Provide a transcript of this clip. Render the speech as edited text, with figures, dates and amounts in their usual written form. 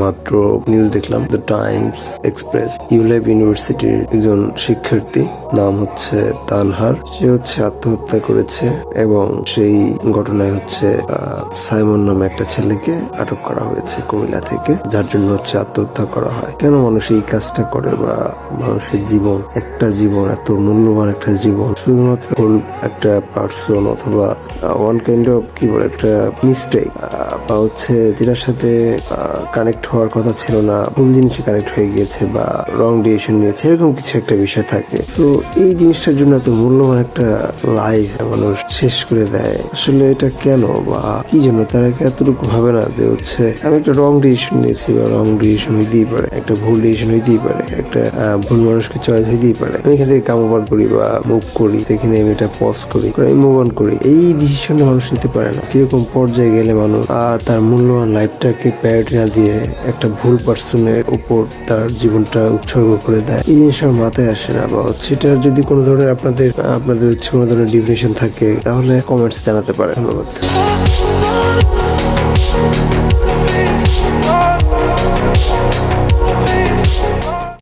মাত্র নিউজ দেখলাম, the Times express, ইউলেভ ইউনিভার্সিটির একজন শিক্ষার্থী, নাম হচ্ছে তানহার, সে হচ্ছে আত্মহত্যা করেছে এবং সেই ঘটনায় হচ্ছে সাইমন নামে একটা ছেলেকে আটক করা হয়েছে কুমিল্লা থেকে, যার জন্য হচ্ছে আত্মহত্যা করা হয়। কেন মানুষ এই কাজটা করে, বা মানুষের জীবন, একটা জীবন, এত মূল্যবান একটা জীবন শুধুমাত্র একটা পার্সন অথবা ওয়ান কাইন্ড অফ কি বলে একটা মিস্টেক, বা হচ্ছে যেটার সাথে কানেক্ট হওয়ার কথা ছিল না, ভুল জিনিসে কানেক্ট হয়ে গিয়েছে বা রং ডিসিশন নিয়েছে, এরকম কিছু একটা বিষয় থাকে। তো এই জিনিসটার জন্য এত মূল্যবান একটা লাইফ মানুষ শেষ করে দেয়। আসলে এটা কেন বা কি জন্য তারা এতটুকু ভাবে না যে হচ্ছে আমি একটা রং ডিসিশন নিয়েছি, বা রং ডিসিশন হইতেই পারে, একটা ভুল ডিসিশন হইতেই পারে, একটা ভুল মানুষকে চয়েস হইতেই পারে, আমি এখান থেকে কাম ওভার করি বা মুভ করি, এখানে আমি এটা পজ করি, আমি মুভ অন করি। এই ডিসিশন মানুষ নিতে পারে না। কিরকম পর্যায়ে গেলে মানুষ তার মূল্যবান লাইফটাকে প্রায়োরিটি না দিয়ে একটা ভুল পার্সনের উপর তার জীবনটা উৎসর্গ করে দেয়, এই জিনিস আমার মাথায় আসে না। বা সেটার যদি কোনো ধরনের আপনাদের হচ্ছে কোনো ধরনের ডিফিনেশন থাকে তাহলে কমেন্টস জানাতে পারে। ধন্যবাদ।